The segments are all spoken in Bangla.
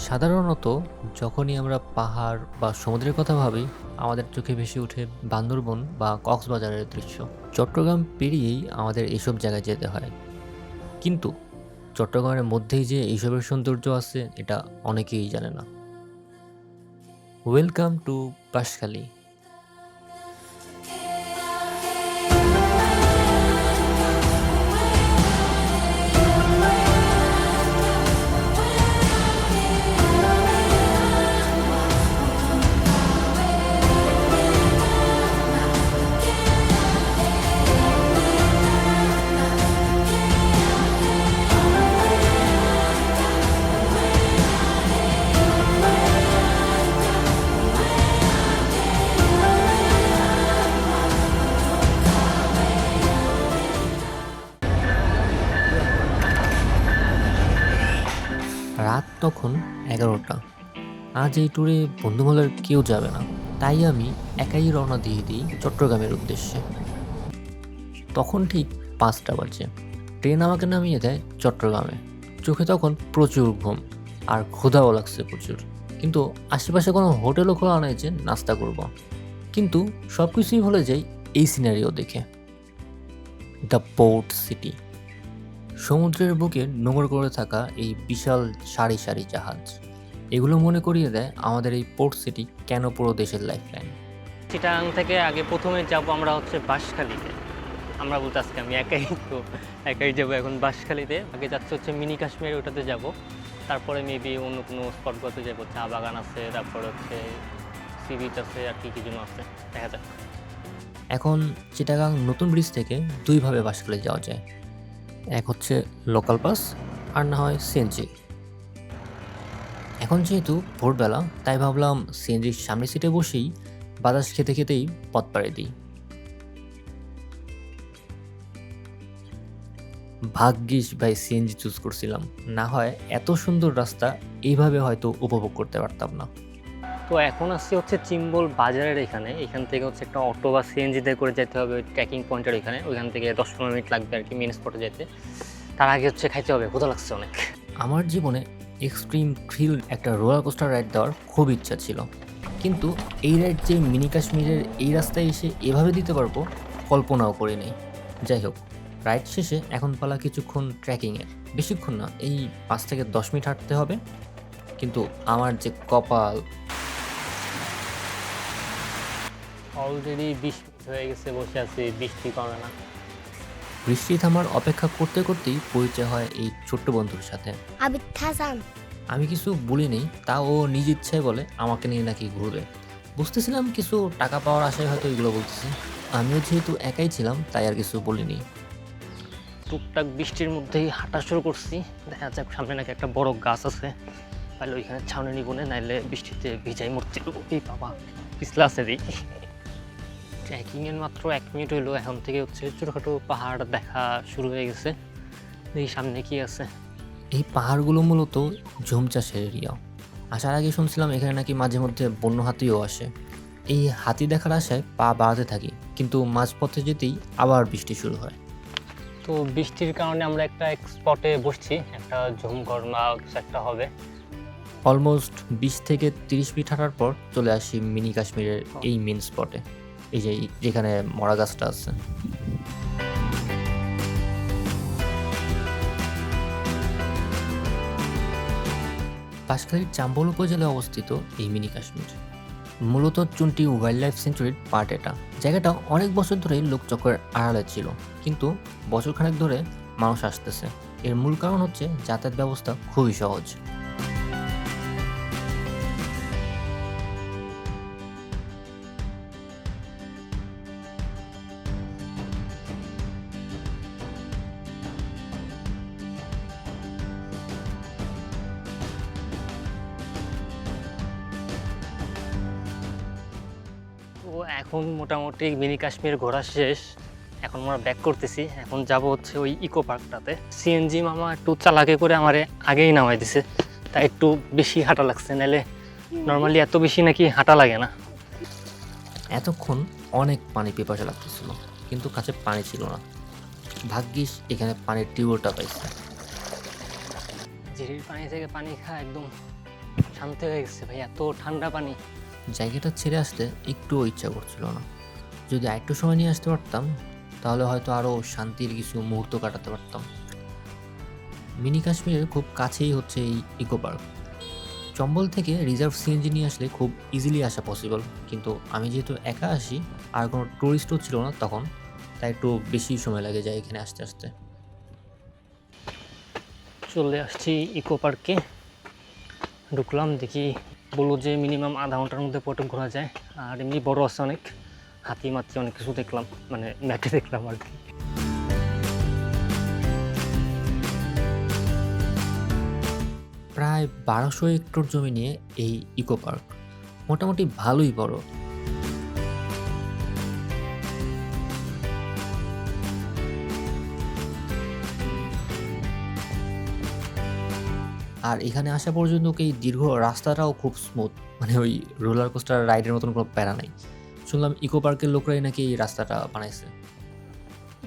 সাধারণত যখনই আমরা পাহাড় বা সমুদ্রের কথা ভাবি, আমাদের চোখে ভেসে ওঠে বান্দরবন বা কক্সবাজারের দৃশ্য। চট্টগ্রাম পেরিয়েই আমাদের এসব জায়গায় যেতে হয়। কিন্তু চট্টগ্রামের মধ্যেই যে এইসবের সৌন্দর্য আছে, এটা অনেকেই জানে না। Welcome to Banshkhali. রাত তখন 11টা। আজ এই ট্যুরে বন্ধুমহলের কেউ যাবে না, তাই আমি একাই রওনা দিয়ে দিই চট্টগ্রামের উদ্দেশ্যে। তখন ঠিক 5টা বাজে। ট্রেন আমাকে নামিয়ে দেয় চট্টগ্রামে। চোখে তখন প্রচুর ঘুম আর ক্ষুধাও লাগছে প্রচুর। কিন্তু আশেপাশে কোনো হোটেলও খোলা নেই যে নাস্তা করব। কিন্তু সব কিছুই ভুলে যাই এই সিনারিও দেখে। The port city. সমুদ্রের বুকে নোঙর করে থাকা এই বিশাল সারি সারি জাহাজ, এগুলো মনে করিয়ে দেয় আমাদের এই পোর্ট সিটি কেন পুরো দেশের লাইফলাইন। চিটাগাং থেকে আগে প্রথমে যাব আমরা হচ্ছে বাঁশখালীতে। আমরা বলতে আজকে আমি একাই যাবো এখন বাঁশখালীতে। আগে যাচ্ছে হচ্ছে মিনি কাশ্মীর, ওটাতে যাব। তারপরে মেবি অন্য কোনো স্পটগুলোতে যাবো, চা বাগান আছে, তারপর হচ্ছে সি বিচ আছে, আর কি যেন আছে, দেখা যাক। এখন চিটাগাং নতুন ব্রিজ থেকে দুইভাবে বাঁশখালী যাওয়া যায়। এক হচ্ছে লোকাল বাস, আর না হয় সিএনজি। এখন যেহেতু ভোরবেলা, তাই ভাবলাম সিএনজির সামনের সিটে বসেই বাতাস খেতে খেতেই পথ পাড়ি দিই। ভাগ্যিস ভাই সিএনজি চুজ করছিলাম, না হয় এত সুন্দর রাস্তা এইভাবে হয়তো উপভোগ করতে পারতাম না। তো এখন আসছি হচ্ছে চিম্বল বাজারের এখান থেকে হচ্ছে একটা অটো বা সিএনজিতে করে যেতে হবে ওই ট্রেকিং পয়েন্টের ওইখান থেকে 10-15 মিনিট লাগবে আর কি মেন স্পটে যেতে। তার আগে হচ্ছে খাইতে হবে, ক্ষুধা লাগছে অনেক। আমার জীবনে এক্সট্রিম থ্রিল একটা রোলার কোস্টার রাইড দেওয়ার খুব ইচ্ছা ছিল, কিন্তু এই রাইড যে মিনি কাশ্মীরের এই রাস্তায় এসে এভাবে দিতে পারবো কল্পনাও করি নেই। যাই হোক, রাইড শেষে এখন পালা কিছুক্ষণ ট্রেকিংয়ের। বেশিক্ষণ না, এই 5 থেকে 10 মিনিট হাঁটতে হবে। কিন্তু আমার যে কপাল! অলরেডি 20 মিনিট হয়ে গেছে বসে আছি, বৃষ্টি কমে না। বৃষ্টি থামার অপেক্ষা করতে করতেই পরিচয় হয় এই ছোট্ট বন্ধুর সাথে। আবিদ হাসান। আমি কিছু বলিনি, তা ও নিজ ইচ্ছায় বলে আমাকে নিয়ে নাকি ঘুরবে। বুঝতেছিলাম কিছু টাকা পাওয়ার আশায় হয়তো এগুলো বলতেছি। আমিও যেহেতু একাই ছিলাম, তাই আর কিছু বলিনি। টুকটাক বৃষ্টির মধ্যেই হাঁটা শুরু করছি। দেখা যাক, সামনে নাকি একটা বড় গাছ আছে, তাহলে ওইখানে ছাউনি নিব না, নাইলে বৃষ্টিতে ভিজাই মরতে। এই বাবা, পিছলা আছে দেখি। ট্রেকিংয়ের মাত্র 1 মিনিট হইলো, এখন থেকে হচ্ছে ছোটোখাটো পাহাড় দেখা শুরু হয়ে গেছে। এই সামনে কি আছে? এই পাহাড়গুলো মূলত ঝুম চাষের এরিয়া। আসার আগে শুনছিলাম এখানে নাকি মাঝে মধ্যে বন্য হাতিও আসে। এই হাতি দেখার আশায় পা বাড়াতে থাকি, কিন্তু মাঝপথে যেতেই আবার বৃষ্টি শুরু হয়। তো বৃষ্টির কারণে আমরা একটা স্পটে বসছি, একটা ঝুমঘর বা কিছু একটা হবে। অলমোস্ট 20 থেকে 30 মিনিট হাঁটার পর চলে আসি মিনি কাশ্মীরের এই মেন স্পটে, এই যে যেখানে মরা গাছটা আছে। বাঁশখালীর চাম্বল উপজেলায় অবস্থিত এই মিনি কাশ্মীর মূলত চুনটি ওয়াইল্ড লাইফ সেঞ্চুরির পার্ট। এটা জায়গাটা অনেক বছর ধরেই লোকচক্রের আড়ালে ছিল, কিন্তু বছরখানেক ধরে মানুষ আসতেছে। এর মূল কারণ হচ্ছে যাতায়াত ব্যবস্থা খুবই সহজ। তো এখন মোটামুটি মিনি কাশ্মীর ঘোরা শেষ। এখন আমরা ব্যাক করতেছি, এখন যাব হচ্ছে ওই ইকো পার্কটাতে। সিএনজি মামা একটু চালাকি করে আমারে আগেই নামাই দিছে, তাই একটু বেশি হাঁটা লাগছে, নাহলে নর্মালি এত বেশি নাকি হাঁটা লাগে না। এতক্ষণ অনেক পানি পিপাসা লাগতেছিল, কিন্তু কাছে পানি ছিল না। ভাগ্যিস এখানে পানির টিউবওয়েলটা পাইছে। ঝিরির পানি থেকে পানি খাওয়া একদম শান্তি হয়ে গেছে ভাই, এত ঠান্ডা পানি। জায়গাটা ছেড়ে আসতে একটুও ইচ্ছা করছিল না। যদি আরেকটু সময় নিয়ে আসতে পারতাম তাহলে হয়তো আরও শান্তির কিছু মুহূর্ত কাটাতে পারতাম। মিনি কাশ্মীরের খুব কাছেই হচ্ছে এই ইকো পার্ক। চম্বল থেকে রিজার্ভ সিএনজি নিয়ে আসলে খুব ইজিলি আসা পসিবল, কিন্তু আমি যেহেতু একা আসি আর কোনো ট্যুরিস্টও ছিল না তখন, তাই একটু বেশি সময় লাগে যায় এখানে আসতে আসতে। চলে আসছি ইকো পার্কে, ঢুকলাম, দেখি বললো যে মিনিমাম আধা ঘন্টার মধ্যে পটে ঘোরা যায়। আর এমনি বড় আছে অনেক, হাতি মাতি অনেক কিছু দেখলাম, মানে ম্যাপে দেখলাম আর কি। প্রায় 1200 হেক্টর জমি নিয়ে এই ইকো পার্ক, মোটামুটি ভালোই বড়। আর এখানে আসা পর্যন্ত এই দীর্ঘ রাস্তাটাও খুব স্মুথ, মানে ওই রোলার কোস্টার রাইডের মতন কোনো প্যারা নাই। শুনলাম ইকো পার্কের লোকরাই নাকি এই রাস্তাটা বানাইছে।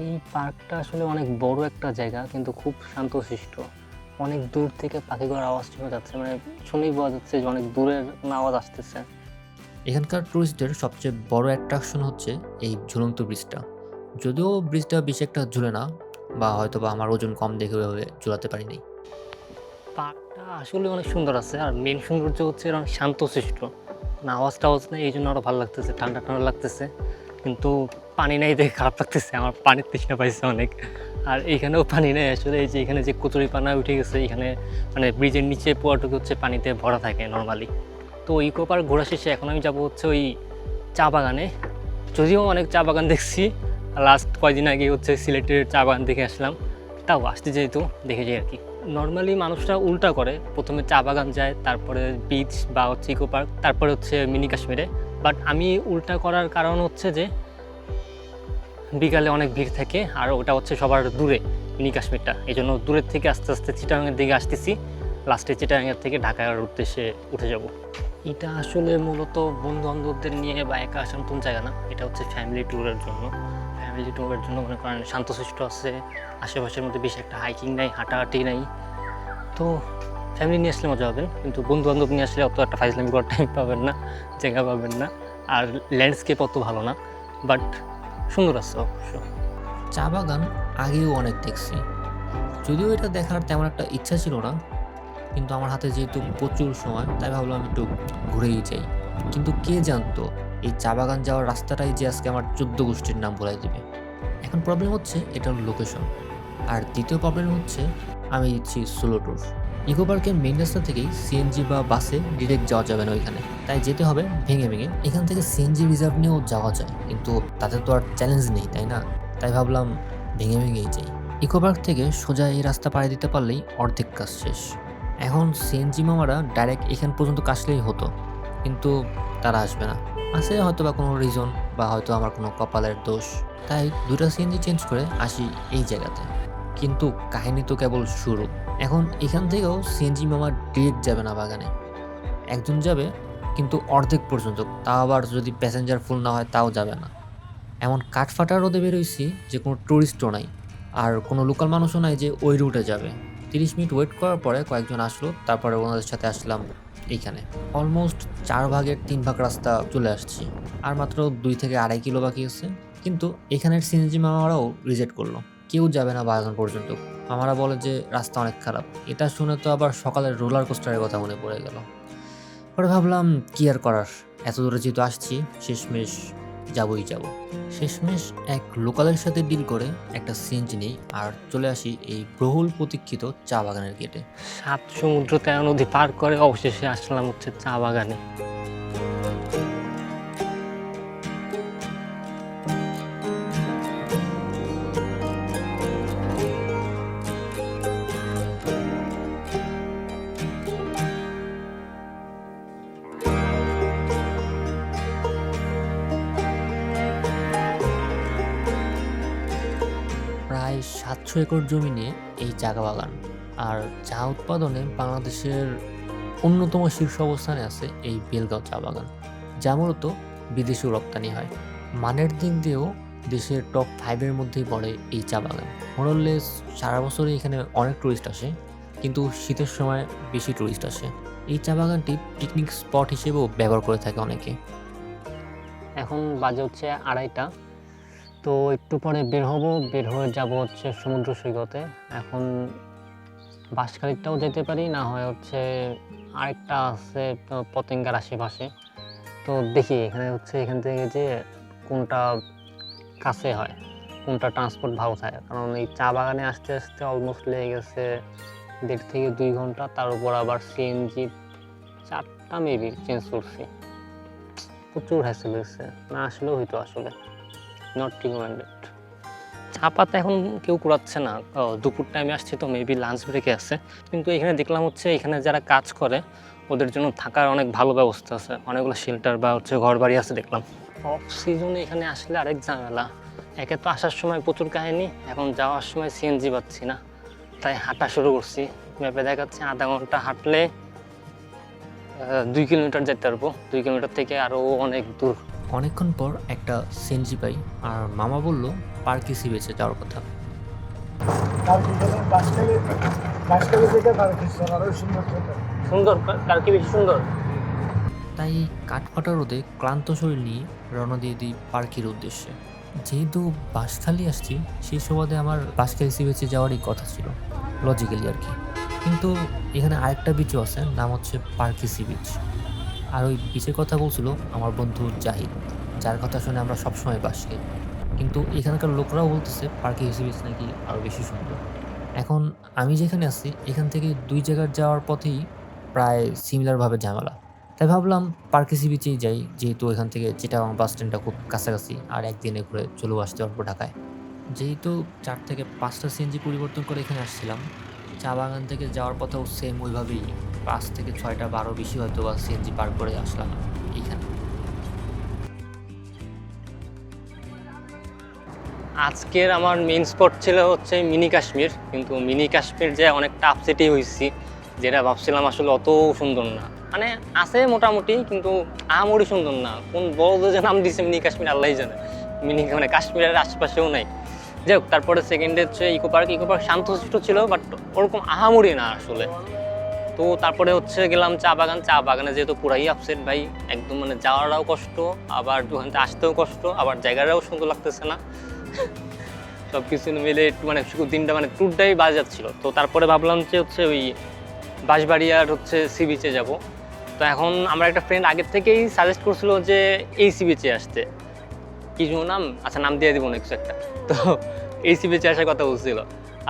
এই পার্কটা আসলে অনেক বড় একটা জায়গা, কিন্তু খুব শান্তশিষ্ট। অনেক দূর থেকে পাখিগুলোর আওয়াজ শোনা যাচ্ছে, মানে শুনেই বোঝা যাচ্ছে যে অনেক দূরের কোনো আওয়াজ আসতেছে। এখানকার টুরিস্টদের সবচেয়ে বড় অ্যাট্রাকশন হচ্ছে এই ঝুলন্ত ব্রিজটা। যদিও ব্রিজটা বেশি একটা ঝুলে না, বা হয়তো বা আমার ওজন কম দেখে ওইভাবে ঝুলাতে পারিনি। পার্কটা আসলে অনেক সুন্দর আছে, আর মেন সৌন্দর্য হচ্ছে এর অনেক শান্তশিষ্ট, না আওয়াজ টাওয়াজ নেই, এই জন্য আরও ভালো লাগতেছে, ঠান্ডা ঠান্ডা লাগতেছে। কিন্তু পানি নেই দেখে খারাপ লাগতেছে, আমার পানির তৃষ্ণা পাইছে অনেক। আর এইখানেও পানি নেই আসলে, এই যে এখানে যে কচুরি পানা উঠে গেছে, এখানে মানে ব্রিজের নিচে পুরোটুকু হচ্ছে পানিতে ভরা থাকে নর্মালি। তো ইকো পার্ক ঘোরা শেষে এখন আমি যাবো হচ্ছে ওই চা বাগানে। যদিও অনেক চা বাগান দেখছি, লাস্ট কয়দিন আগে হচ্ছে সিলেটের চা বাগান দেখে আসলাম, তাও আসতে যেহেতু দেখে যাই আর কি। নর্মালি মানুষরা উল্টা করে, প্রথমে চা বাগান যায়, তারপরে বিচ বা হচ্ছে ইকো পার্ক, তারপরে হচ্ছে মিনি কাশ্মীরে। বাট আমি উল্টা করার কারণ হচ্ছে যে বিকালে অনেক ভিড় থাকে, আর ওটা হচ্ছে সবার দূরে মিনি কাশ্মীরটা, এই জন্য দূরের থেকে আস্তে আস্তে চিটাগাংয়ের দিকে আসতেছি, লাস্টে চিটাগাংয়ের থেকে ঢাকার উদ্দেশ্যে উঠে যাব। এটা আসলে মূলত বন্ধু বান্ধবদের নিয়ে বা একা আসার মতন জায়গা না, এটা হচ্ছে ফ্যামিলি ট্যুরের জন্য। ফ্যামিলি ট্যুরের জন্য মনে করেন শান্তশিষ্ট আছে, আশেপাশের মধ্যে বেশি একটা হাইকিং নাই, হাঁটাহাঁটি নাই, তো ফ্যামিলি নিয়ে আসলে মজা পাবেন। কিন্তু বন্ধু বান্ধব নিয়ে আসলে অত একটা ফাইজলামি করার টাইম পাবেন না, জায়গা পাবেন না, আর ল্যান্ডস্কেপ অত ভালো না, বাট সুন্দর আছে অবশ্য। চা বাগান আগেও অনেক দেখছি, যদিও এটা দেখার তেমন একটা ইচ্ছা ছিল না, কিন্তু আমার হাতে যেহেতু প্রচুর সময় তাই ভাবলাম একটু ঘুরেই যাই। কিন্তু কে জানতো এই চা বাগান যাওয়ার রাস্তাটাই যে আজকে আমার 14 গোষ্ঠীর নাম বলাই দিবে। এখন প্রবলেম হচ্ছে এটার লোকেশন, আর দ্বিতীয় প্রবলেম হচ্ছে আমি দিচ্ছি সোলো ট্যুর। ইকো পার্কের মেইন রাস্তা থেকেই সিএনজি বা বাসে ডিরেক্ট যাওয়া যাবে না ওইখানে, তাই যেতে হবে ভেঙে ভেঙে। এখান থেকে সিএনজি রিজার্ভ নিয়েও যাওয়া যায়, কিন্তু তাতে তো আর চ্যালেঞ্জ নেই, তাই না? তাই ভাবলাম ভেঙে ভেঙেই যাই। ইকো পার্ক থেকে সোজা এই রাস্তা পাড়ি দিতে পারলেই অর্ধেক কাজ শেষ। এখন সিএনজি মামারা ডাইরেক্ট এখান পর্যন্ত আসলেই হতো, কিন্তু তারা আসবে না। আছে হয়তো বা কোনো রিজন, বা হয়তো আমার কোনো কপালের দোষ, তাই দুটা সিএনজি চেঞ্জ করে আসি এই জায়গাতে। কিন্তু কাহিনী তো কেবল শুরু। এখন এখান থেকেও সিএনজি মামা ডিরেক্ট যাবে না বাগানে, একজন যাবে, কিন্তু অর্ধেক পর্যন্ত, তাও আবার যদি প্যাসেঞ্জার ফুল না হয় তাও যাবে না। এমন কাঠফাটা রোদে বেরোইছি যে কোনো টুরিস্টও নাই, আর কোনো লোকাল মানুষও নাই যে ওই রুটে যাবে। 30 মিনিট ওয়েট করার পরে কয়েকজন আসলো, তারপরে ওনাদের সাথে আসলাম এইখানে। অলমোস্ট 4 ভাগের 3 ভাগ রাস্তা চলে আসছি, আর মাত্র 2 থেকে 2.5 কিলো বাকি আছে। কিন্তু এখানের সিএনজি মামারাও রিজেক্ট করলো, কেউ যাবে না বাগান পর্যন্ত। মামারা বলে যে রাস্তা অনেক খারাপ। এটা শুনে তো আবার সকালের রোলার কোস্টারের কথা মনে পড়ে গেল। পরে ভাবলাম কি আর করার, এত দূরে যেহেতু আসছি, শেষমেশ যাবই যাব। শেষমেশ এক লোকালের সাথে ডিল করে একটা সিএনজি নেই, আর চলে আসি এই বহুল প্রতীক্ষিত চা বাগানের গেটে। 7 সমুদ্র 13 নদী পার করে অবশেষে আসলাম হচ্ছে চা বাগানে। প্রায় 700 একর জমি নিয়ে এই চা বাগান, আর চা উৎপাদনে বাংলাদেশের অন্যতম শীর্ষ অবস্থানে আছে এই বেলগাঁও চা বাগান, যা মূলত বিদেশেও রপ্তানি হয়। মানের দিক দিয়েও দেশের টপ 5-এর মধ্যেই পড়ে এই চা বাগান। মোরলেস সারা বছরই এখানে অনেক টুরিস্ট আসে, কিন্তু শীতের সময় বেশি টুরিস্ট আসে। এই চা বাগানটি পিকনিক স্পট হিসেবেও ব্যবহার করে থাকে অনেকে। এখন বাজে হচ্ছে 2:30, তো একটু পরে বের হয়ে যাব হচ্ছে সমুদ্র সৈকতে। এখন বাঁশখালীটাও যেতে পারি, না হয় হচ্ছে আরেকটা আছে পতেঙ্গার আশেপাশে। তো দেখি এখান থেকে যে কোনটা কাছে হয়, কোনটা ট্রান্সপোর্ট ভালো থাকে, কারণ এই চা বাগানে আসতে আসতে অলমোস্ট লেগে গেছে 1.5 থেকে 2 ঘন্টা। তার উপর আবার সিএনজি 4টা মেবি চেঞ্জ করছি, প্রচুর হ্যাসেল হয়েছে। না আসলেও হইতো, আসলে নট রিকমেন্ডেড। চা পাতা এখন কেউ কুড়াচ্ছে না, দুপুর টাইমে আসছে তো মেবি লাঞ্চ ব্রেকে আছে। কিন্তু এখানে দেখলাম হচ্ছে এখানে যারা কাজ করে ওদের জন্য থাকার অনেক ভালো ব্যবস্থা আছে, অনেকগুলো শেল্টার বা হচ্ছে ঘর বাড়ি আছে দেখলাম। অফ সিজনে এখানে আসলে আরেক ঝামেলা, একে তো আসার সময় প্রচুর কাহিনী, এখন যাওয়ার সময় সিএনজি পাচ্ছি না, তাই হাঁটা শুরু করছি। ম্যাপে দেখাচ্ছে আধা ঘন্টা হাঁটলে 2 কিলোমিটার যেতে পারবো, 2 কিলোমিটার থেকে আরও অনেক দূর। অনেকক্ষণ পর একটা সিএনজি পাই, আর মামা বলল পার্কে সি বিচে যাওয়ার কথা। সুন্দর, কার কি বেশি সুন্দর। তাই কাঠফাটা রোদে ক্লান্ত শরীর নিয়ে রওনা দিয়ে দিই পার্কের উদ্দেশ্যে। যেহেতু বাঁশখালী আসছি, সেই সুবাদে আমার বাঁশখালী সি বিচে যাওয়ারই কথা ছিল, লজিক্যালি আর কি। কিন্তু এখানে আরেকটা বিচও আছে, নাম হচ্ছে পার্কি সি বিচ। আর ওই বিচের কথা বলছিল আমার বন্ধু জাহিদ, যার কথা শুনে আমরা সবসময় বাস খাই। কিন্তু এখানকার লোকরাও বলতেছে পার্কি সি বিচ নাকি আরও বেশি সুন্দর। এখন আমি যেখানে আছি এখান থেকে 2 জায়গার যাওয়ার পথেই প্রায় সিমিলারভাবে ঝামেলা। তাই ভাবলাম পার্কি সি বিচেই যাই, যেহেতু এখান থেকে চিটাগাং বাস স্ট্যান্ডটা খুব কাছাকাছি, আর একদিনে ঘুরে চলেও আসতে পারবো ঢাকায়। যেহেতু 4 থেকে 5টা সিএনজি পরিবর্তন করে এখানে আসছিলাম, চা বাগান থেকে যাওয়ার পথেও সেম ওইভাবেই 5 থেকে 6টা বা আরও বেশি হয়তো বা সিএনজি পার করে আসলাম এইখানে। আজকের আমার মেইন স্পট ছিল হচ্ছে মিনি কাশ্মীর, কিন্তু মিনি কাশ্মীর যে অনেকটা আপসেটই হয়েছি, যেটা ভাবছিলাম আসলে অত সুন্দর না। মানে আছে মোটামুটি, কিন্তু আহামরি সুন্দর না। কোন বড় যে নাম দিছে মিনি কাশ্মীর আল্লাহই জানে, মানে কাশ্মীরের আশপাশেও নাই। যাই হোক, তারপরে সেকেন্ডে হচ্ছে ইকো পার্ক শান্তশিষ্ট ছিল, বাট ওরকম আহামরি না আসলে। তো তারপরে হচ্ছে গেলাম চা বাগানে যেহেতু পুরাই আপসেট ভাই, একদম মানে যাওয়াটাও কষ্ট, আবার ওখান থেকে আসতেও কষ্ট, আবার জায়গাটাও সুন্দর লাগতেছে না। সব কিছু মিলে একটু মানে দিনটা মানে ট্যুরটাই বাজে যাচ্ছিল। তো তারপরে ভাবলাম যে হচ্ছে ওই বাঁশবাড়িয়ার হচ্ছে সি বিচে যাব। তো এখন আমার একটা ফ্রেন্ড আগের থেকেই সাজেস্ট করছিল যে এই সি বিচে আসতে, কি নাম, আচ্ছা নাম দিয়ে দিব না কিছু একটা। তো এই সি বিচে আসার কথা বলছিল,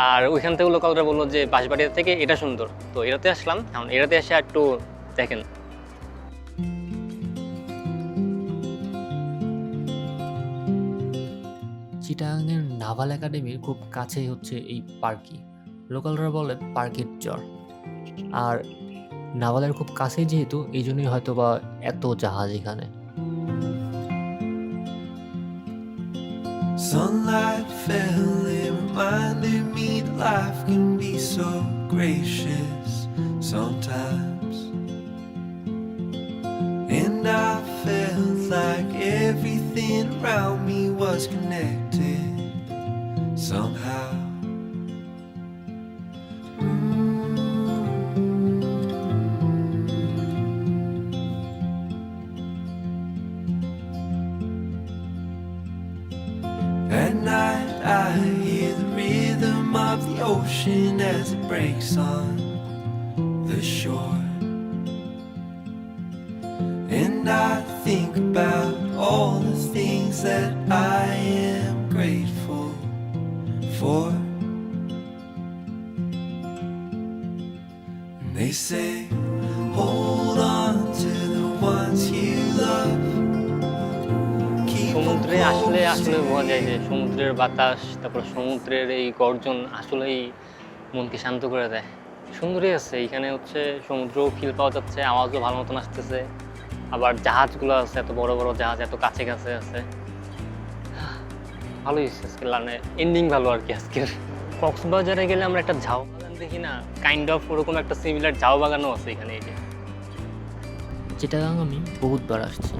আর ওইখান থেকে লোকালরা বললো যে বাঁশবাড়িয়া থেকে এটা সুন্দর। তো এটাতে আসলাম, এখন এটাতে এসে একটু দেখেন। চিটাগাংয়ের নাভাল একাডেমির খুব কাছেই হচ্ছে এই পার্কি, লোকালরা বলে পার্কের চর। আর নাভালের খুব কাছেই যেহেতু, এই জন্যই হয়তো বা এত জাহাজ এখানে। Sunlight fell, it reminded me that life can be so gracious sometimes. And I felt like everything around me was connected somehow. At night I hear the rhythm of the ocean as it breaks on the shore. And I think about all the things that I am grateful for. And they say, hold on to the ones you love. সমুদ্রে আসলে বোঝা যায় যে সমুদ্রের বাতাস, তারপর সমুদ্রের এই গর্জন আসলেই মনকে শান্ত করে দেয়। সুন্দরই আছে এখানে, হচ্ছে সমুদ্র ফিল পাওয়া যাচ্ছে, আওয়াজও ভালো মতন আসতেছে, আবার জাহাজগুলো আছে, এত বড় বড় জাহাজ এত কাছে কাছে আছে। ভালোই হচ্ছে আজকে, মানে এন্ডিং ভালো আর কি আজকের। কক্সবাজারে গেলে আমরা একটা ঝাউ বাগান দেখি না, কাইন্ড অফ ওরকম একটা সিমিলার ঝাউ বাগানও আছে এখানে। এই যে চিটাগাং আমি বহুতবার আসছি,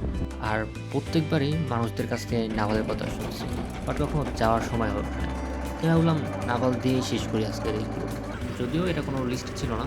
আর প্রত্যেকবারই মানুষদের কাছ থেকে নাভালের কথা শুনছি, বাট কখনো যাওয়ার সময় হয়ে ওঠে না। তাই ভাবলাম নাভাল দিয়েই শেষ করি আজকের এই ট্যুর। যদিও এটা কোনো লিস্ট ছিল না,